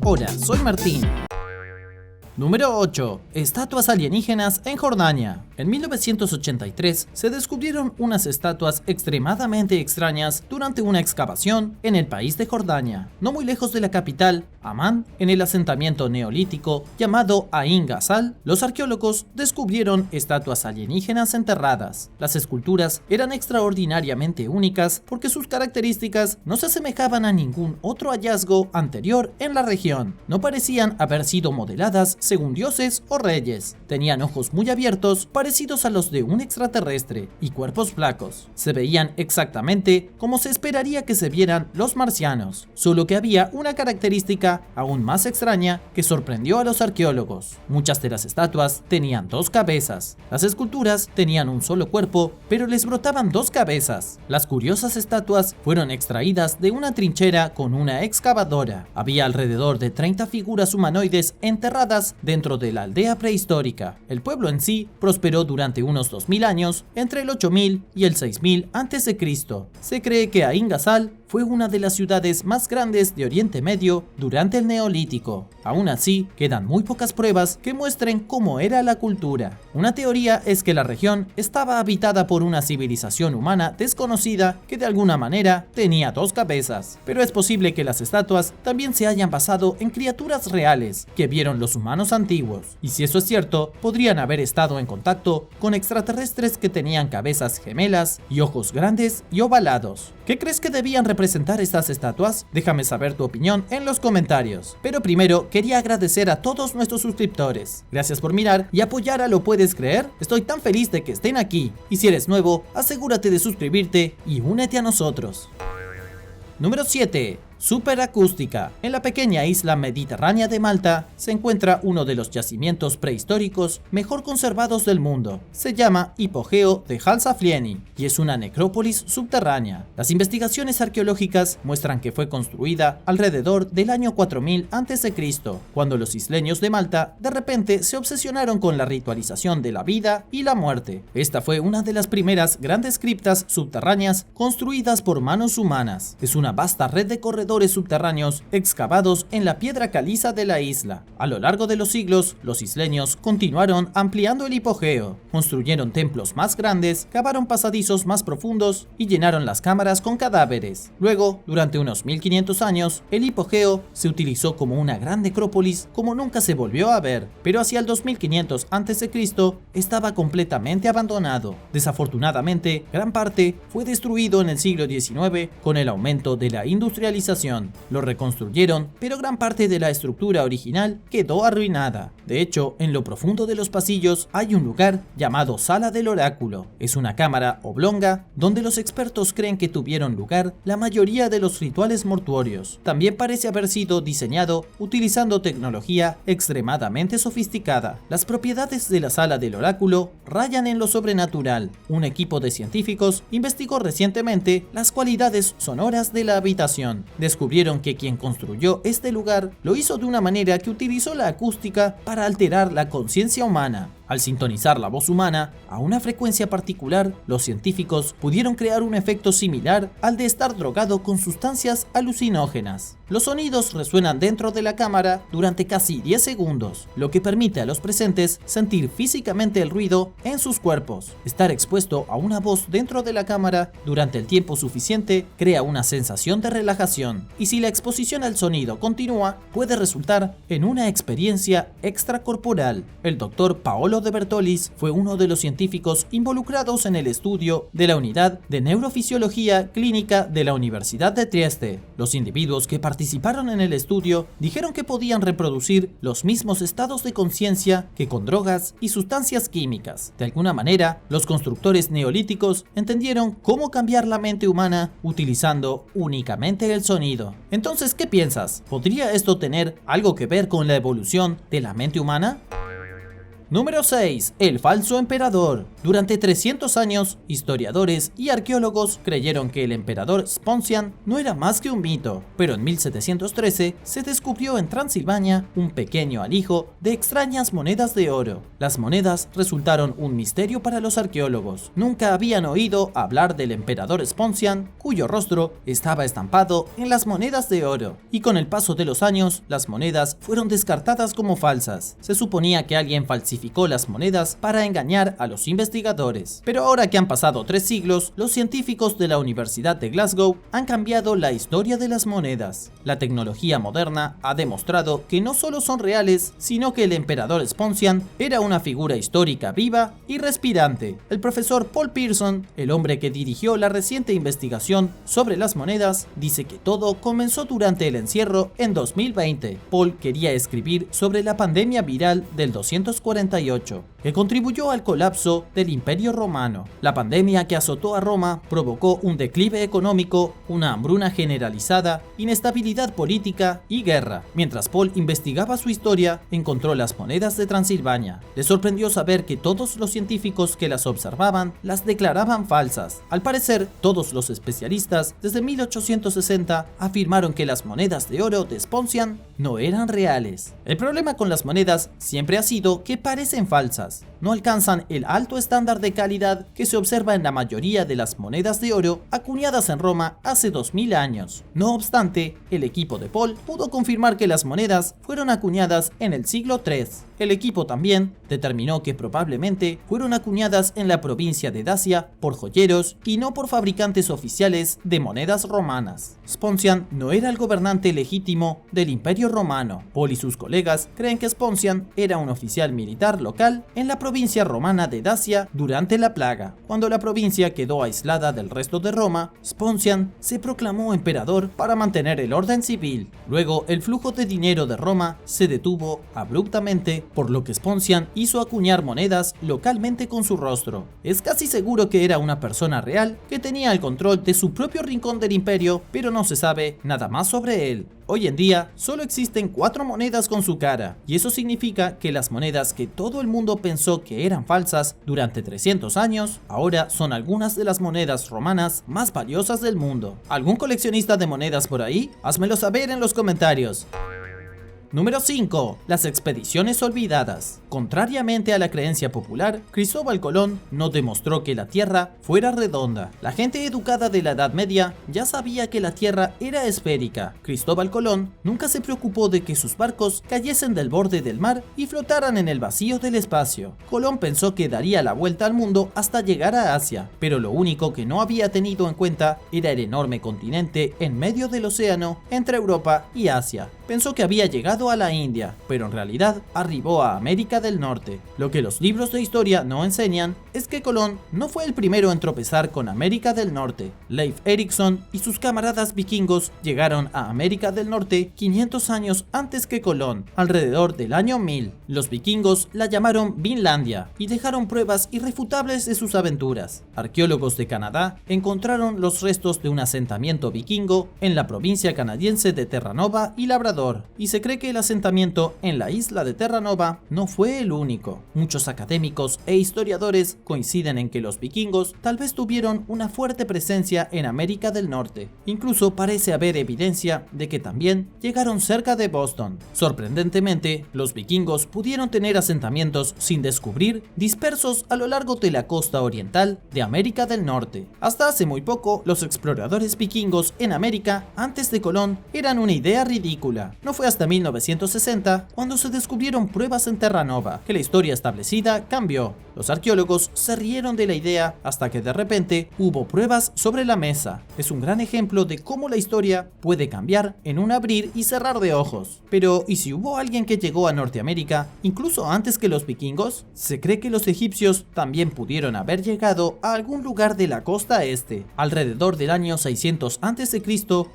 Hola, soy Martín. Número 8. Estatuas alienígenas en Jordania. En 1983 se descubrieron unas estatuas extremadamente extrañas durante una excavación en el país de Jordania, no muy lejos de la capital, Amán. En el asentamiento neolítico llamado Ain Ghazal, los arqueólogos descubrieron estatuas alienígenas enterradas. Las esculturas eran extraordinariamente únicas porque sus características no se asemejaban a ningún otro hallazgo anterior en la región. No parecían haber sido modeladas según dioses o reyes. Tenían ojos muy abiertos, parecidos a los de un extraterrestre, y cuerpos flacos. Se veían exactamente como se esperaría que se vieran los marcianos, solo que había una característica aún más extraña que sorprendió a los arqueólogos. Muchas de las estatuas tenían dos cabezas. Las esculturas tenían un solo cuerpo, pero les brotaban dos cabezas. Las curiosas estatuas fueron extraídas de una trinchera con una excavadora. Había alrededor de 30 figuras humanoides enterradas dentro de la aldea prehistórica. El pueblo en sí prosperó durante unos 2000 años, entre el 8000 y el 6000 a.C. Se cree que Ain Ghazal fue una de las ciudades más grandes de Oriente Medio durante el Neolítico. Aún así, quedan muy pocas pruebas que muestren cómo era la cultura. Una teoría es que la región estaba habitada por una civilización humana desconocida que de alguna manera tenía dos cabezas, pero es posible que las estatuas también se hayan basado en criaturas reales que vieron los humanos antiguos. Y si eso es cierto, podrían haber estado en contacto con extraterrestres que tenían cabezas gemelas y ojos grandes y ovalados. ¿Qué crees que debían representar estas estatuas? Déjame saber tu opinión en los comentarios. Pero primero quería agradecer a todos nuestros suscriptores. Gracias por mirar y apoyar a Lo Puedes Creer. Estoy tan feliz de que estén aquí. Y si eres nuevo, asegúrate de suscribirte y únete a nosotros. Número 7. Superacústica. En la pequeña isla mediterránea de Malta se encuentra uno de los yacimientos prehistóricos mejor conservados del mundo. Se llama Hipogeo de Halsaflieni y es una necrópolis subterránea. Las investigaciones arqueológicas muestran que fue construida alrededor del año 4000 a.C., cuando los isleños de Malta de repente se obsesionaron con la ritualización de la vida y la muerte. Esta fue una de las primeras grandes criptas subterráneas construidas por manos humanas. Es una vasta red de corredores subterráneos excavados en la piedra caliza de la isla. A lo largo de los siglos, los isleños continuaron ampliando el hipogeo, construyeron templos más grandes, cavaron pasadizos más profundos y llenaron las cámaras con cadáveres. Luego, durante unos 1500 años, el hipogeo se utilizó como una gran necrópolis como nunca se volvió a ver, pero hacia el 2500 a.C. estaba completamente abandonado. Desafortunadamente, gran parte fue destruido en el siglo XIX con el aumento de la industrialización. Lo reconstruyeron, pero gran parte de la estructura original quedó arruinada. De hecho, en lo profundo de los pasillos hay un lugar llamado Sala del Oráculo. Es una cámara oblonga donde los expertos creen que tuvieron lugar la mayoría de los rituales mortuorios. También parece haber sido diseñado utilizando tecnología extremadamente sofisticada. Las propiedades de la Sala del Oráculo rayan en lo sobrenatural. Un equipo de científicos investigó recientemente las cualidades sonoras de la habitación. Descubrieron que quien construyó este lugar lo hizo de una manera que utilizó la acústica para alterar la conciencia humana. Al sintonizar la voz humana a una frecuencia particular, los científicos pudieron crear un efecto similar al de estar drogado con sustancias alucinógenas. Los sonidos resuenan dentro de la cámara durante casi 10 segundos, lo que permite a los presentes sentir físicamente el ruido en sus cuerpos. Estar expuesto a una voz dentro de la cámara durante el tiempo suficiente crea una sensación de relajación, y si la exposición al sonido continúa, puede resultar en una experiencia extracorporal. El doctor Paolo de Bertolis fue uno de los científicos involucrados en el estudio de la unidad de neurofisiología clínica de la Universidad de Trieste. Los individuos que participaron en el estudio dijeron que podían reproducir los mismos estados de conciencia que con drogas y sustancias químicas. De alguna manera, los constructores neolíticos entendieron cómo cambiar la mente humana utilizando únicamente el sonido. Entonces, ¿qué piensas? ¿Podría esto tener algo que ver con la evolución de la mente humana? Número 6. El falso emperador. Durante 300 años, historiadores y arqueólogos creyeron que el emperador Sponsian no era más que un mito, pero en 1713 se descubrió en Transilvania un pequeño alijo de extrañas monedas de oro. Las monedas resultaron un misterio para los arqueólogos. Nunca habían oído hablar del emperador Sponsian, cuyo rostro estaba estampado en las monedas de oro, y con el paso de los años, las monedas fueron descartadas como falsas. Se suponía que alguien falsificó las monedas para engañar a los investigadores. Pero ahora que han pasado 3 siglos, los científicos de la Universidad de Glasgow han cambiado la historia de las monedas. La tecnología moderna ha demostrado que no solo son reales, sino que el emperador Sponsian era una figura histórica viva y respirante. El profesor Paul Pearson, el hombre que dirigió la reciente investigación sobre las monedas, dice que todo comenzó durante el encierro en 2020. Paul quería escribir sobre la pandemia viral del 248, que contribuyó al colapso del Imperio Romano. La pandemia que azotó a Roma provocó un declive económico, una hambruna generalizada, inestabilidad política y guerra. Mientras Paul investigaba su historia, encontró las monedas de Transilvania. Le sorprendió saber que todos los científicos que las observaban las declaraban falsas. Al parecer, todos los especialistas desde 1860 afirmaron que las monedas de oro de Sponsian no eran reales. El problema con las monedas siempre ha sido que parecen falsas. No alcanzan el alto estándar de calidad que se observa en la mayoría de las monedas de oro acuñadas en Roma hace 2000 años. No obstante, el equipo de Paul pudo confirmar que las monedas fueron acuñadas en el siglo III. El equipo también determinó que probablemente fueron acuñadas en la provincia de Dacia por joyeros y no por fabricantes oficiales de monedas romanas. Sponsian no era el gobernante legítimo del Imperio Romano. Paul y sus colegas creen que Sponsian era un oficial militar local en la provincia romana de Dacia durante la plaga. Cuando la provincia quedó aislada del resto de Roma, Sponsian se proclamó emperador para mantener el orden civil. Luego, el flujo de dinero de Roma se detuvo abruptamente, por lo que Sponsian hizo acuñar monedas localmente con su rostro. Es casi seguro que era una persona real que tenía el control de su propio rincón del imperio, pero no se sabe nada más sobre él. Hoy en día, solo existen 4 monedas con su cara, y eso significa que las monedas que todo el mundo pensó que eran falsas durante 300 años, ahora son algunas de las monedas romanas más valiosas del mundo. ¿Algún coleccionista de monedas por ahí? Házmelo saber en los comentarios. Número 5. Las expediciones olvidadas. Contrariamente a la creencia popular, Cristóbal Colón no demostró que la Tierra fuera redonda. La gente educada de la Edad Media ya sabía que la Tierra era esférica. Cristóbal Colón nunca se preocupó de que sus barcos cayesen del borde del mar y flotaran en el vacío del espacio. Colón pensó que daría la vuelta al mundo hasta llegar a Asia, pero lo único que no había tenido en cuenta era el enorme continente en medio del océano entre Europa y Asia. Pensó que había llegado a la India, pero en realidad arribó a América del Norte. Lo que los libros de historia no enseñan es que Colón no fue el primero en tropezar con América del Norte. Leif Erikson y sus camaradas vikingos llegaron a América del Norte 500 años antes que Colón, alrededor del año 1000. Los vikingos la llamaron Vinlandia y dejaron pruebas irrefutables de sus aventuras. Arqueólogos de Canadá encontraron los restos de un asentamiento vikingo en la provincia canadiense de Terranova y Labrador, y se cree que el asentamiento en la isla de Terranova no fue el único. Muchos académicos e historiadores coinciden en que los vikingos tal vez tuvieron una fuerte presencia en América del Norte. Incluso parece haber evidencia de que también llegaron cerca de Boston. Sorprendentemente, los vikingos pudieron tener asentamientos sin descubrir dispersos a lo largo de la costa oriental de América del Norte. Hasta hace muy poco, los exploradores vikingos en América antes de Colón eran una idea ridícula. No fue hasta 1960 cuando se descubrieron pruebas en Terranova que la historia establecida cambió. Los arqueólogos se rieron de la idea hasta que de repente hubo pruebas sobre la mesa. Es un gran ejemplo de cómo la historia puede cambiar en un abrir y cerrar de ojos. Pero, ¿y si hubo alguien que llegó a Norteamérica incluso antes que los vikingos? Se cree que los egipcios también pudieron haber llegado a algún lugar de la costa este. Alrededor del año 600 a.C.,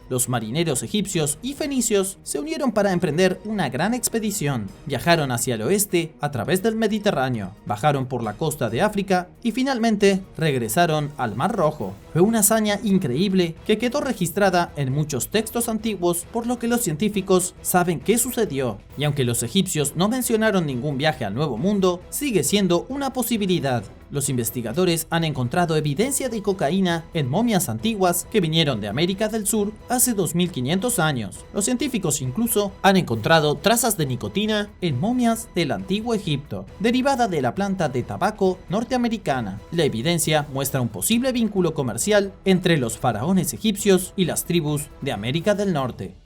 los marineros egipcios y fenicios se unieron para emprender una gran expedición. Viajaron hacia el oeste a través del Mediterráneo, bajaron por la la costa de África y finalmente regresaron al Mar Rojo. Fue una hazaña increíble que quedó registrada en muchos textos antiguos, por lo que los científicos saben qué sucedió. Y aunque los egipcios no mencionaron ningún viaje al Nuevo Mundo, sigue siendo una posibilidad. Los investigadores han encontrado evidencia de cocaína en momias antiguas que vinieron de América del Sur hace 2500 años. Los científicos incluso han encontrado trazas de nicotina en momias del antiguo Egipto, derivada de la planta de tabaco norteamericana. La evidencia muestra un posible vínculo comercial entre los faraones egipcios y las tribus de América del Norte.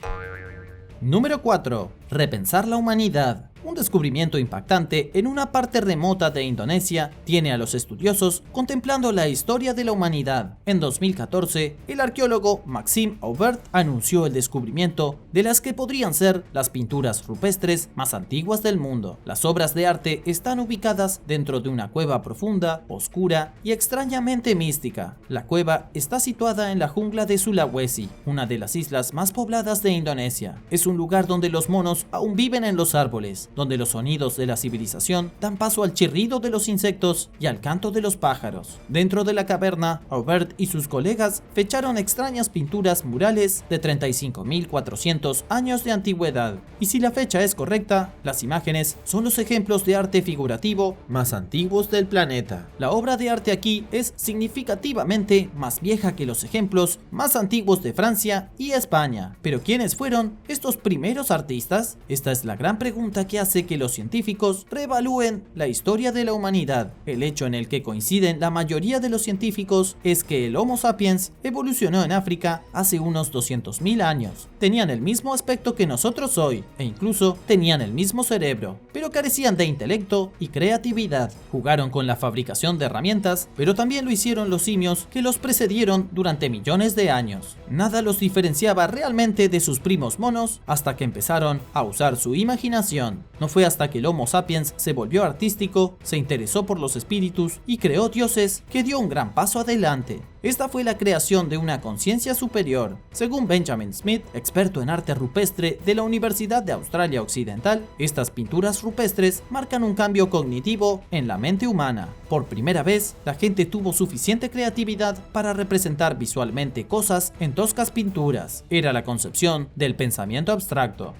Número 4. Repensar la humanidad. Un descubrimiento impactante en una parte remota de Indonesia tiene a los estudiosos contemplando la historia de la humanidad. En 2014, el arqueólogo Maxime Aubert anunció el descubrimiento de las que podrían ser las pinturas rupestres más antiguas del mundo. Las obras de arte están ubicadas dentro de una cueva profunda, oscura y extrañamente mística. La cueva está situada en la jungla de Sulawesi, una de las islas más pobladas de Indonesia. Es un lugar donde los monos aún viven en los árboles, donde los sonidos de la civilización dan paso al chirrido de los insectos y al canto de los pájaros. Dentro de la caverna, Aubert y sus colegas fecharon extrañas pinturas murales de 35.400 años de antigüedad. Y si la fecha es correcta, las imágenes son los ejemplos de arte figurativo más antiguos del planeta. La obra de arte aquí es significativamente más vieja que los ejemplos más antiguos de Francia y España. ¿Pero quiénes fueron estos primeros artistas? Esta es la gran pregunta que hace que los científicos reevalúen la historia de la humanidad. El hecho en el que coinciden la mayoría de los científicos es que el Homo sapiens evolucionó en África hace unos 200.000 años. Tenían el mismo aspecto que nosotros hoy, e incluso tenían el mismo cerebro, pero carecían de intelecto y creatividad. Jugaron con la fabricación de herramientas, pero también lo hicieron los simios que los precedieron durante millones de años. Nada los diferenciaba realmente de sus primos monos hasta que empezaron a usar su imaginación. No fue hasta que el Homo sapiens se volvió artístico, se interesó por los espíritus y creó dioses que dio un gran paso adelante. Esta fue la creación de una conciencia superior. Según Benjamin Smith, experto en arte rupestre de la Universidad de Australia Occidental, estas pinturas rupestres marcan un cambio cognitivo en la mente humana. Por primera vez, la gente tuvo suficiente creatividad para representar visualmente cosas en toscas pinturas. Era la concepción del pensamiento abstracto.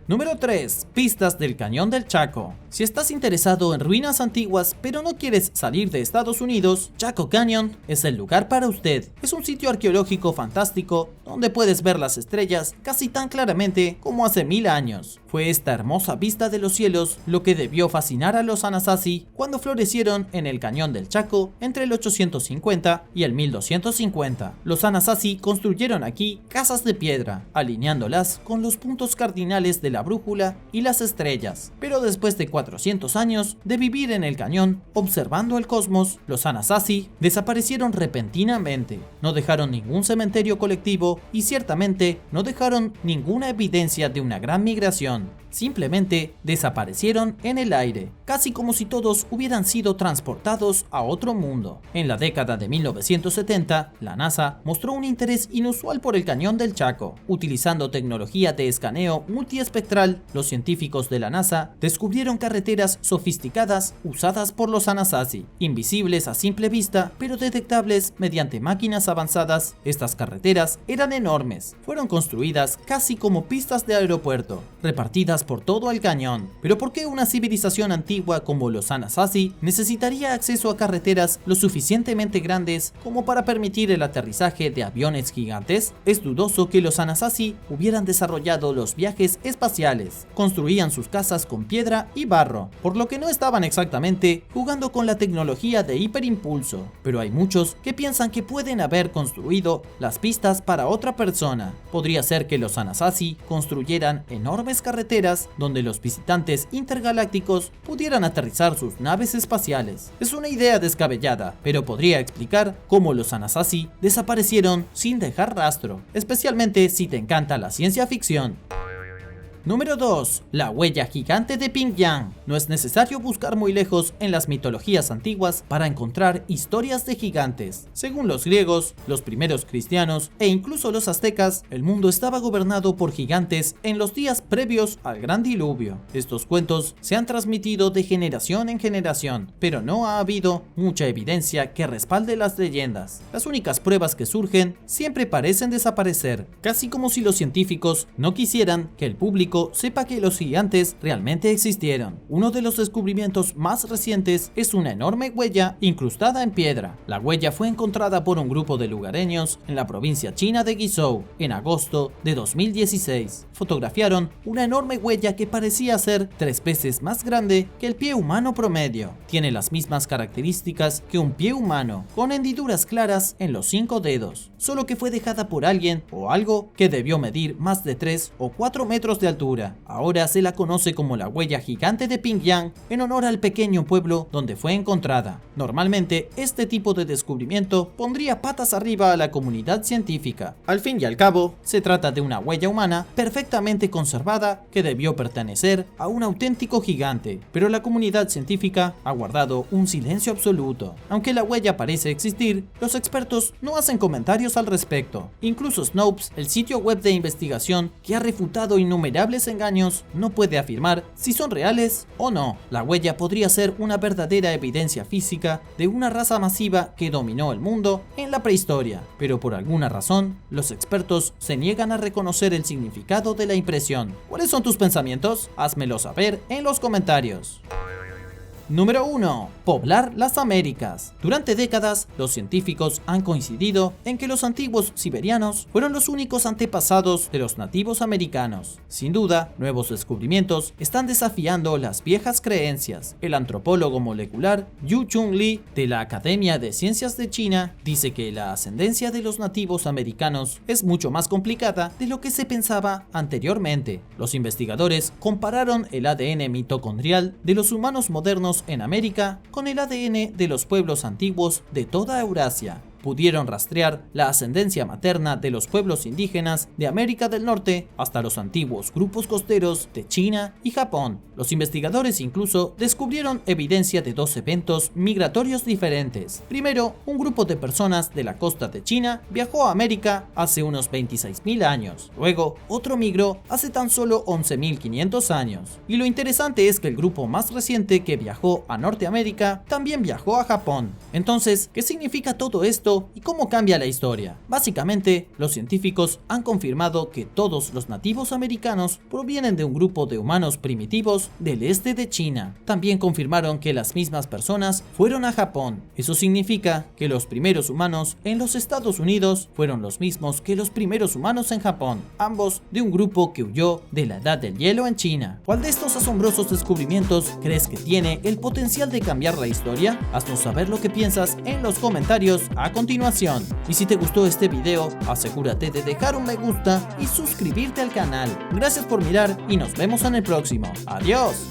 Número 3. Pistas del Cañón del Chaco. Si estás interesado en ruinas antiguas pero no quieres salir de Estados Unidos, Chaco Canyon es el lugar para usted. Es un sitio arqueológico fantástico donde puedes ver las estrellas casi tan claramente como hace 1000 años. Fue esta hermosa vista de los cielos lo que debió fascinar a los Anasazi cuando florecieron en el Cañón del Chaco entre el 850 y el 1250. Los Anasazi construyeron aquí casas de piedra, alineándolas con los puntos cardinales de la brújula y las estrellas. Pero después de 400 años de vivir en el cañón observando el cosmos, los Anasazi desaparecieron repentinamente. No dejaron ningún cementerio colectivo y ciertamente no dejaron ninguna evidencia de una gran migración. Simplemente desaparecieron en el aire, casi como si todos hubieran sido transportados a otro mundo. En la década de 1970, la NASA mostró un interés inusual por el Cañón del Chaco. Utilizando tecnología de escaneo multiespectral, los científicos de la NASA descubrieron carreteras sofisticadas usadas por los Anasazi, invisibles a simple vista, pero detectables mediante máquinas avanzadas. Estas carreteras eran enormes, fueron construidas casi como pistas de aeropuerto, repartidas por todo el cañón. Pero ¿por qué una civilización antigua como los Anasazi necesitaría acceso a carreteras lo suficientemente grandes como para permitir el aterrizaje de aviones gigantes? Es dudoso que los Anasazi hubieran desarrollado los viajes espaciales. Construían sus casas con piedra y barro, por lo que no estaban exactamente jugando con la tecnología de hiperimpulso. Pero hay muchos que piensan que pueden haber construido las pistas para otra persona. Podría ser que los Anasazi construyeran enormes carreteras donde los visitantes intergalácticos pudieran aterrizar sus naves espaciales. Es una idea descabellada, pero podría explicar cómo los Anasazi desaparecieron sin dejar rastro, especialmente si te encanta la ciencia ficción. Número 2. La huella gigante de Pingyang. No es necesario buscar muy lejos en las mitologías antiguas para encontrar historias de gigantes. Según los griegos, los primeros cristianos e incluso los aztecas, el mundo estaba gobernado por gigantes en los días previos al gran diluvio. Estos cuentos se han transmitido de generación en generación, pero no ha habido mucha evidencia que respalde las leyendas. Las únicas pruebas que surgen siempre parecen desaparecer, casi como si los científicos no quisieran que el público sepa que los gigantes realmente existieron. Uno de los descubrimientos más recientes es una enorme huella incrustada en piedra. La huella fue encontrada por un grupo de lugareños en la provincia china de Guizhou en agosto de 2016. Fotografiaron una enorme huella que parecía ser 3 veces más grande que el pie humano promedio. Tiene las mismas características que un pie humano, con hendiduras claras en los 5 dedos, solo que fue dejada por alguien o algo que debió medir más de 3 o 4 metros de altura. Ahora se la conoce como la huella gigante de Pingyang en honor al pequeño pueblo donde fue encontrada. Normalmente este tipo de descubrimiento pondría patas arriba a la comunidad científica. Al fin y al cabo, se trata de una huella humana perfectamente conservada que debió pertenecer a un auténtico gigante, pero la comunidad científica ha guardado un silencio absoluto. Aunque la huella parece existir, los expertos no hacen comentarios al respecto. Incluso Snopes, el sitio web de investigación que ha refutado innumerables engaños, no puede afirmar si son reales o no. La huella podría ser una verdadera evidencia física de una raza masiva que dominó el mundo en la prehistoria, pero por alguna razón, los expertos se niegan a reconocer el significado de la impresión. ¿Cuáles son tus pensamientos? Házmelo saber en los comentarios. Número 1. Poblar las Américas. Durante décadas, los científicos han coincidido en que los antiguos siberianos fueron los únicos antepasados de los nativos americanos. Sin duda, nuevos descubrimientos están desafiando las viejas creencias. El antropólogo molecular Yu Chun Li de la Academia de Ciencias de China dice que la ascendencia de los nativos americanos es mucho más complicada de lo que se pensaba anteriormente. Los investigadores compararon el ADN mitocondrial de los humanos modernos en América con el ADN de los pueblos antiguos de toda Eurasia. Pudieron rastrear la ascendencia materna de los pueblos indígenas de América del Norte hasta los antiguos grupos costeros de China y Japón. Los investigadores incluso descubrieron evidencia de 2 eventos migratorios diferentes. Primero, un grupo de personas de la costa de China viajó a América hace unos 26.000 años. Luego, otro migró hace tan solo 11.500 años. Y lo interesante es que el grupo más reciente que viajó a Norteamérica también viajó a Japón. Entonces, ¿qué significa todo esto y cómo cambia la historia? Básicamente, los científicos han confirmado que todos los nativos americanos provienen de un grupo de humanos primitivos del este de China. También confirmaron que las mismas personas fueron a Japón. Eso significa que los primeros humanos en los Estados Unidos fueron los mismos que los primeros humanos en Japón, ambos de un grupo que huyó de la edad del hielo en China. ¿Cuál de estos asombrosos descubrimientos crees que tiene el potencial de cambiar la historia? Haznos saber lo que piensas en los comentarios a continuación. Y si te gustó este video, asegúrate de dejar un me gusta y suscribirte al canal. Gracias por mirar y nos vemos en el próximo. Adiós.